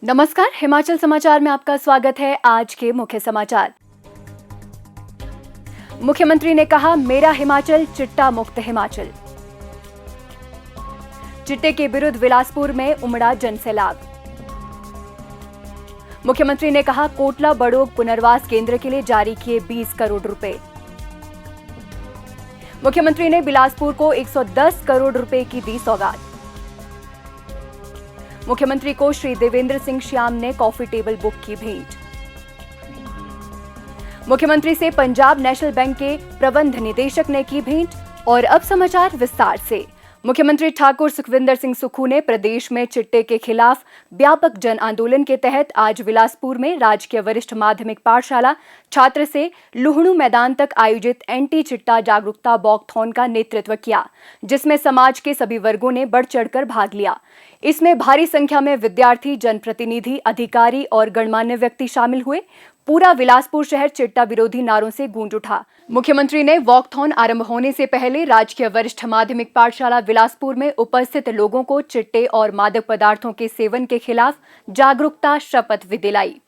नमस्कार, हिमाचल समाचार में आपका स्वागत है। आज के मुख्य समाचार। मुख्यमंत्री ने कहा, मेरा हिमाचल चिट्टा मुक्त हिमाचल। चिट्टे के विरुद्ध बिलासपुर में उमड़ा जनसैलाब। मुख्यमंत्री ने कहा, कोटला बड़ोग पुनर्वास केंद्र के लिए जारी किए 20 करोड़ रुपए। मुख्यमंत्री ने बिलासपुर को 110 करोड़ रुपए की दी सौगात। मुख्यमंत्री को श्री देवेंद्र सिंह श्याम ने कॉफी टेबल बुक की भेंट। मुख्यमंत्री से पंजाब नेशनल बैंक के प्रबंध निदेशक ने की भेंट। और अब समाचार विस्तार से। मुख्यमंत्री ठाकुर सुखविंदर सिंह सुक्खू ने प्रदेश में चिट्टे के खिलाफ व्यापक जन आंदोलन के तहत आज बिलासपुर में राजकीय वरिष्ठ माध्यमिक पाठशाला छात्र से लुहणु मैदान तक आयोजित एंटी चिट्टा जागरूकता वॉकथॉन का नेतृत्व किया, जिसमें समाज के सभी वर्गों ने बढ़ चढ़कर भाग लिया। इसमें भारी संख्या में विद्यार्थी, जनप्रतिनिधि, अधिकारी और गणमान्य व्यक्ति शामिल हुए। पूरा बिलासपुर शहर चिट्टा विरोधी नारों से गूंज उठा। मुख्यमंत्री ने वॉकथॉन आरंभ होने से पहले राजकीय वरिष्ठ माध्यमिक पाठशाला बिलासपुर में उपस्थित लोगों को चिट्टे और मादक पदार्थों के सेवन के खिलाफ जागरूकता शपथ भी दिलाई।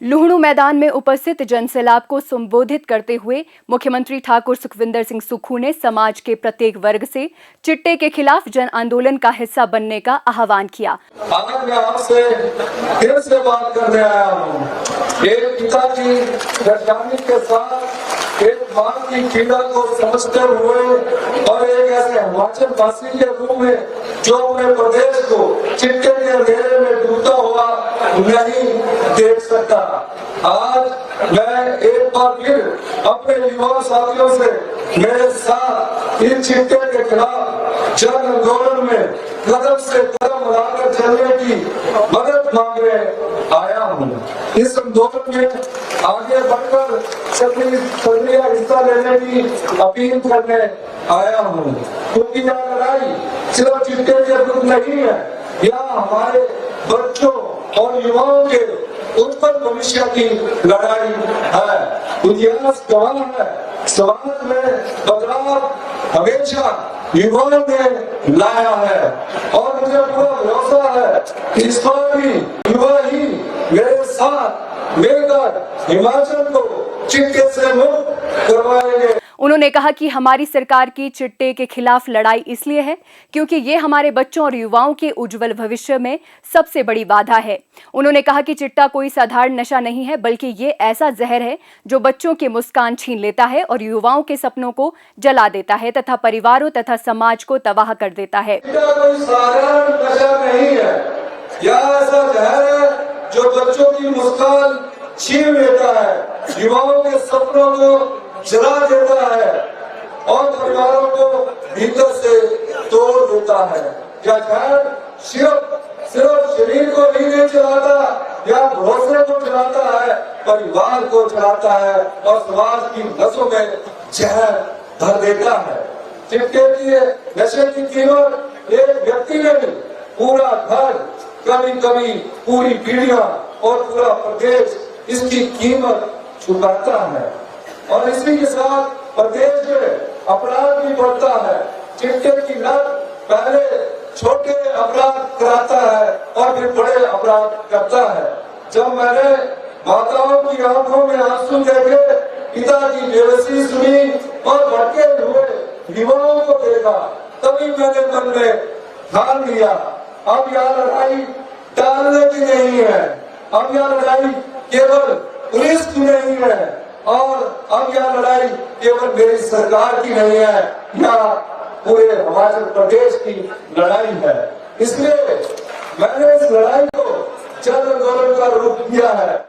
लुहणु मैदान में उपस्थित जनसैलाब को संबोधित करते हुए मुख्यमंत्री ठाकुर सुखविंदर सिंह सुक्खू ने समाज के प्रत्येक वर्ग से चिट्टे के खिलाफ जन आंदोलन का हिस्सा बनने का आह्वान किया। आज मैं आपसे फिर से बात करने आया हूँ। एक पिता की परेशानी के साथ एक माँ की पीड़ा को समझते हुए और एक ऐसे हिमाचल वासी के रूप में जो अपने प्रदेश को चिट्टे के अंधेरे में डूबता हुआ नहीं देख सकता। आज मैं एक बार फिर अपने युवा साथियों से मेरे साथ इस चिट्टे के खिलाफ जन आंदोलन में कदम से कदम मिलाकर चलने की मदद मांगने आया हूँ। इस आंदोलन में आगे बढ़कर सक्रिय हिस्सा लेने की अपील करने आया हूँ, क्योंकि यह लड़ाई सिर्फ चिट्टे के विरुद्ध नहीं है, यह हमारे बच्चों और युवाओं के उत्तर भविष्य की लड़ाई है। इतिहास गवाह है, समाज में बदलाव हमेशा युवाओं ने लाया है और मुझे पूरा भरोसा है कि इस बार भी युवा ही मेरे साथ मिलकर हिमाचल को चिट्टे से मुक्त करवाएंगे। उन्होंने कहा कि हमारी सरकार की चिट्टे के खिलाफ लड़ाई इसलिए है क्योंकि ये हमारे बच्चों और युवाओं के उज्जवल भविष्य में सबसे बड़ी बाधा है। उन्होंने कहा कि चिट्टा कोई साधारण नशा नहीं है, बल्कि ये ऐसा जहर है जो बच्चों की मुस्कान छीन लेता है और युवाओं के सपनों को जला देता है तथा परिवारों तथा समाज को तबाह कर देता है। चिट्टा कोई साधारण नशा नहीं है, यह ऐसा जहर है जो बच्चों की मुस्कान छीन लेता है, युवाओं के सपनों को जला देता है और परिवारों को भीतर से तोड़ देता है। यह जहर सिर्फ शरीर को नहीं चलाता या भरोसे को चलाता है, परिवार को चलाता है और समाज की नसों में जहर भर देता है। चिट्टे की नशे की कीमत एक व्यक्ति ने नहीं, पूरा घर, कभी पूरी पीढ़ियां और पूरा प्रदेश इसकी कीमत चुकाता है। और इसी के साथ प्रदेश में अपराध भी बढ़ता है। चिट्टे की लत पहले छोटे अपराध कराता है और फिर बड़े अपराध करता है। जब मैंने माताओं की आंखों में आंसू देखे, पिता की बेबसी सुनी और भटके हुए युवाओं को देखा, तभी मैंने मन में ठान लिया, अब यह लड़ाई टालने की नहीं है, अब यह लड़ाई केवल पुलिस की नहीं है और अब यह लड़ाई केवल मेरी सरकार की नहीं है, यह पूरे हिमाचल प्रदेश की लड़ाई है। इसलिए मैंने इस लड़ाई को जन आंदोलन का रूप दिया है।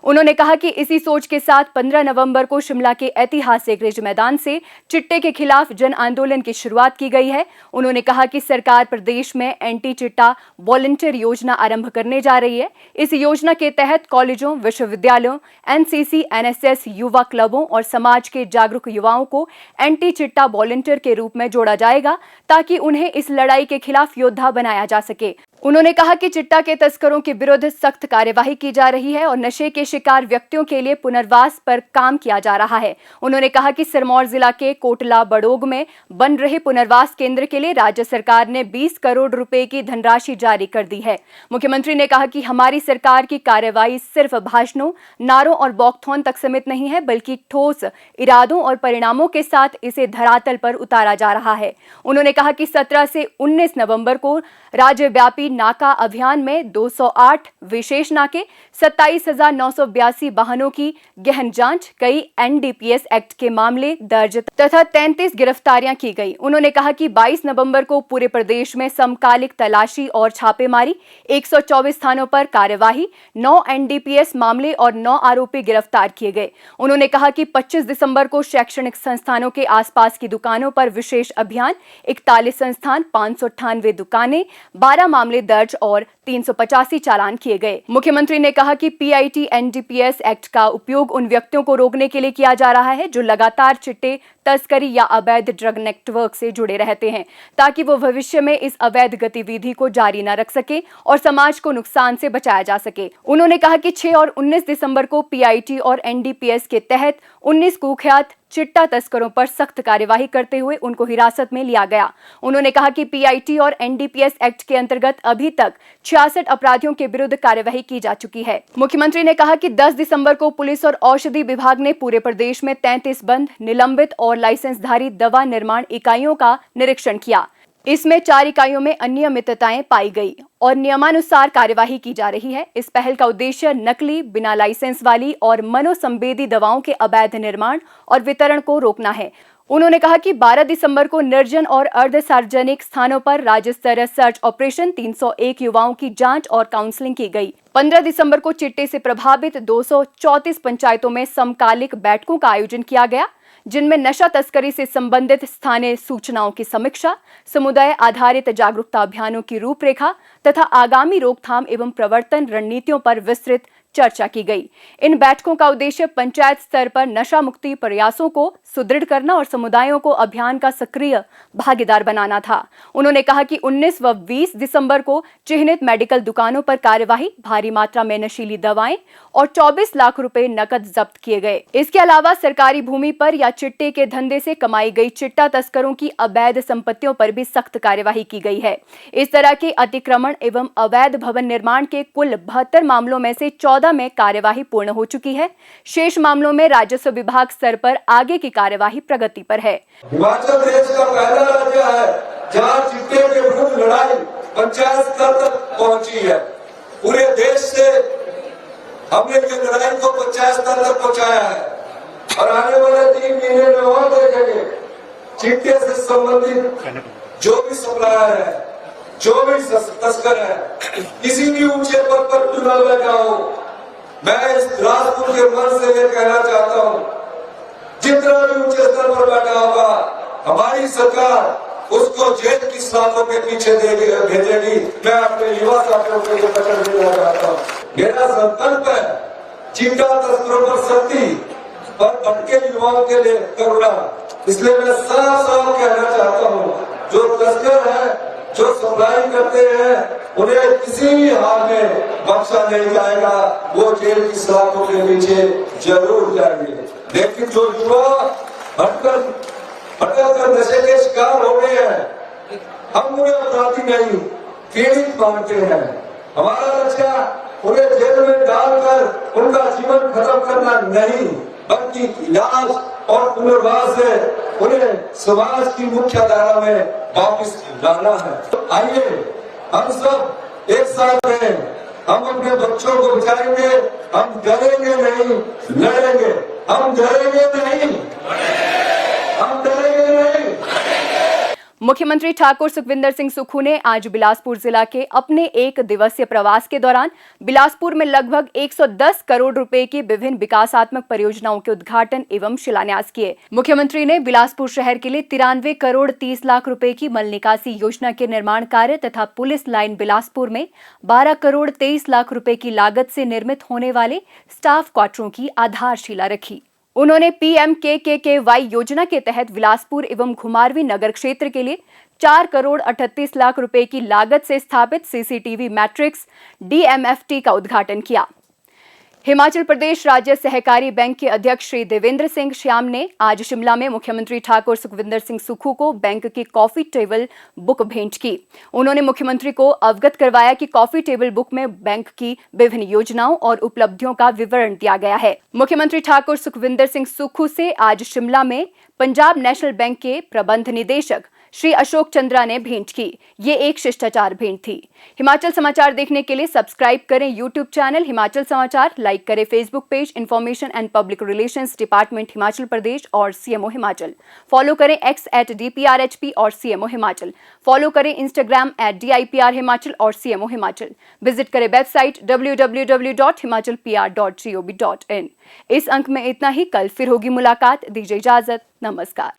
उन्होंने कहा कि इसी सोच के साथ 15 नवंबर को शिमला के ऐतिहासिक रिज मैदान से चिट्टे के खिलाफ जन आंदोलन की शुरुआत की गई है। उन्होंने कहा कि सरकार प्रदेश में एंटी चिट्टा वॉलंटियर योजना आरंभ करने जा रही है। इस योजना के तहत कॉलेजों, विश्वविद्यालयों, एनसीसी, एनएसएस, युवा क्लबों और समाज के जागरूक युवाओं को एंटी चिट्टा वॉलंटियर के रूप में जोड़ा जाएगा, ताकि उन्हें इस लड़ाई के खिलाफ योद्धा बनाया जा सके। उन्होंने कहा कि चिट्टा के तस्करों के विरुद्ध सख्त कार्यवाही की जा रही है और नशे के शिकार व्यक्तियों के लिए पुनर्वास पर काम किया जा रहा है। उन्होंने कहा कि सिरमौर जिला के कोटला बड़ोग में बन रहे पुनर्वास केंद्र के लिए राज्य सरकार ने 20 करोड़ रुपए की धनराशि जारी कर दी है। मुख्यमंत्री ने कहा कि हमारी सरकार की कार्रवाई सिर्फ भाषणों, नारों और वॉकथॉन तक सीमित नहीं है, बल्कि ठोस इरादों और परिणामों के साथ इसे धरातल पर उतारा जा रहा है। उन्होंने कहा कि 17 से 19 नवंबर को राज्यव्यापी नाका अभियान में 208 विशेष नाके, 27,982 वाहनों की गहन जांच, कई एनडीपीएस एक्ट के मामले दर्ज तथा 33 गिरफ्तारियां की गई। उन्होंने कहा कि 22 नवंबर को पूरे प्रदेश में समकालिक तलाशी और छापेमारी, 124 स्थानों पर कार्यवाही, 9 एनडीपीएस मामले और 9 आरोपी गिरफ्तार किए गए। उन्होंने कहा कि 25 दिसंबर को शैक्षणिक संस्थानों के आसपास की दुकानों पर विशेष अभियान, 41 संस्थान, 598 दुकानें, 12 मामले दर्ज और 385 चालान किए गए। मुख्यमंत्री ने कहा कि पीआईटी एनडीपीएस एक्ट का उपयोग उन व्यक्तियों को रोकने के लिए किया जा रहा है जो लगातार चिट्टे, तस्करी या अवैध ड्रग नेटवर्क से जुड़े रहते हैं, ताकि वो भविष्य में इस अवैध गतिविधि को जारी न रख सके और समाज को नुकसान से बचाया जा सके। उन्होंने कहा कि 6 और 19 दिसंबर को पीआईटी और एनडीपीएस के तहत 19 कुख्यात चिट्टा तस्करों पर सख्त कार्यवाही करते हुए उनको हिरासत में लिया गया। उन्होंने कहा कि पीआईटी और एनडीपीएस एक्ट के अंतर्गत अभी तक 66 अपराधियों के विरुद्ध कार्यवाही की जा चुकी है। मुख्यमंत्री ने कहा कि 10 दिसंबर को पुलिस और औषधि विभाग ने पूरे प्रदेश में 33 बंद, निलंबित और लाइसेंसधारी दवा निर्माण इकाइयों का निरीक्षण किया। इसमें 4 इकाइयों में अनियमितताएं पाई गई और नियमानुसार कार्यवाही की जा रही है। इस पहल का उद्देश्य नकली, बिना लाइसेंस वाली और मनोसंवेदी दवाओं के अवैध निर्माण और वितरण को रोकना है। उन्होंने कहा कि 12 दिसंबर को निर्जन और अर्ध सार्वजनिक स्थानों पर राज्य स्तरीय सर्च ऑपरेशन 301 युवाओं की जांच और काउंसलिंग की गई। 15 दिसंबर को चिट्टे से प्रभावित 234 पंचायतों में समकालिक बैठकों का आयोजन किया गया, जिनमें नशा तस्करी से संबंधित स्थानीय सूचनाओं की समीक्षा, समुदाय आधारित जागरूकता अभियानों की रूपरेखा तथा आगामी रोकथाम एवं प्रवर्तन रणनीतियों पर विस्तृत चर्चा की गई। इन बैठकों का उद्देश्य पंचायत स्तर पर नशा मुक्ति प्रयासों को सुदृढ़ करना और समुदायों को अभियान का सक्रिय भागीदार बनाना था। उन्होंने कहा कि 19 व 20 दिसंबर को चिन्हित मेडिकल दुकानों पर कार्यवाही, भारी मात्रा में नशीली दवाएं और 24 लाख रुपए नकद जब्त किए गए। इसके अलावा सरकारी भूमि पर या चिट्टे के धंधे से कमाई गई चिट्टा तस्करों की अवैध संपत्तियों पर भी सख्त कार्यवाही की गई है। इस तरह के अतिक्रमण एवं अवैध भवन निर्माण के कुल 72 मामलों में से 14 में कार्यवाही पूर्ण हो चुकी है। शेष मामलों में राजस्व विभाग स्तर पर आगे की कार्यवाही प्रगति पर है। हिमाचल देश का पहला राज्य है जहां चिट्टे के विरुद्ध लड़ाई पंचायत स्तर तक पहुंची है। पूरे देश से हमने ये लड़ाई को पंचायत स्तर तक पहुंचाया है और आने वाले 3 महीने में और देखेंगे चिट्टे से संबंधित जो भी सप्लायर है, जो भी तस्कर है, किसी भी ऊंचे पद पर क्यों न बैठा हो, मैं इस बिलासपुर के मन से ये कहना चाहता हूँ, जितना भी ऊंचे स्तर पर बैठा होगा हमारी सरकार उसको जेल की सलाखों के पीछे भेजेगी। मैं अपने युवा साथियों को ये वचन देना चाहता हूँ। मेरा संकल्प है चिट्टा तस्करों पर सख्ती और भटके युवाओं के लिए करुणा। इसलिए मैं साफ साफ कहना चाहता हूँ, जो तस्कर है, जो सप्लाई करते हैं, उन्हें किसी भी हाल में बख्शा नहीं जाएगा। वो जेल की सलाखों के पीछे जरूर जाएंगे। लेकिन जो युवा भटकर नशे के शिकार हो गए हैं, हम उन्हें अपराधी नहीं, पीड़ित मानते हैं। हमारा लक्ष्य उन्हें जेल में डालकर उनका जीवन खत्म करना नहीं, बल्कि इलाज और पुनर्वास से उन्हें समाज की मुख्य धारा में वापस लाना है। तो आइए हम सब एक साथ रहें, हम अपने बच्चों को बचाएंगे, हम डरेंगे नहीं, लड़ेंगे। हम डरेंगे नहीं, हम डरेंगे नहीं। मुख्यमंत्री ठाकुर सुखविंदर सिंह सुक्खू ने आज बिलासपुर जिला के अपने 1 दिवसीय प्रवास के दौरान बिलासपुर में लगभग 110 करोड़ रुपए की विभिन्न विकासात्मक परियोजनाओं के उद्घाटन एवं शिलान्यास किए। मुख्यमंत्री ने बिलासपुर शहर के लिए 93 करोड़ 30 लाख रुपए की मल निकासी योजना के निर्माण कार्य तथा पुलिस लाइन बिलासपुर में 12 करोड़ 23 लाख रुपए की लागत से निर्मित होने वाले स्टाफ क्वार्टरों की आधारशिला रखी। उन्होंने PMKKY योजना के तहत बिलासपुर एवं घुमारवी नगर क्षेत्र के लिए 4,38,00,000 रुपए की लागत से स्थापित CCTV मैट्रिक्स DMFT का उद्घाटन किया। हिमाचल प्रदेश राज्य सहकारी बैंक के अध्यक्ष श्री देवेंद्र सिंह श्याम ने आज शिमला में मुख्यमंत्री ठाकुर सुखविंदर सिंह सुक्खू को बैंक की कॉफी टेबल बुक भेंट की। उन्होंने मुख्यमंत्री को अवगत करवाया कि कॉफी टेबल बुक में बैंक की विभिन्न योजनाओं और उपलब्धियों का विवरण दिया गया है। मुख्यमंत्री ठाकुर सुखविंदर सिंह सुक्खू से आज शिमला में पंजाब नेशनल बैंक के प्रबंध निदेशक श्री अशोक चंद्रा ने भेंट की। ये एक शिष्टाचार भेंट थी। हिमाचल समाचार देखने के लिए सब्सक्राइब करें यूट्यूब चैनल हिमाचल समाचार, लाइक करें Facebook page information and public relations department Himachal Pradesh और CMO हिमाचल। फॉलो करें X @DPRHP और CMO हिमाचल। फॉलो करें इंस्टाग्राम @DIPR हिमाचल और CMO हिमाचल। विजिट करें वेबसाइट www.himachalpr.gov.in। इस अंक में इतना ही। कल फिर होगी मुलाकात। दीजिए इजाजत। नमस्कार।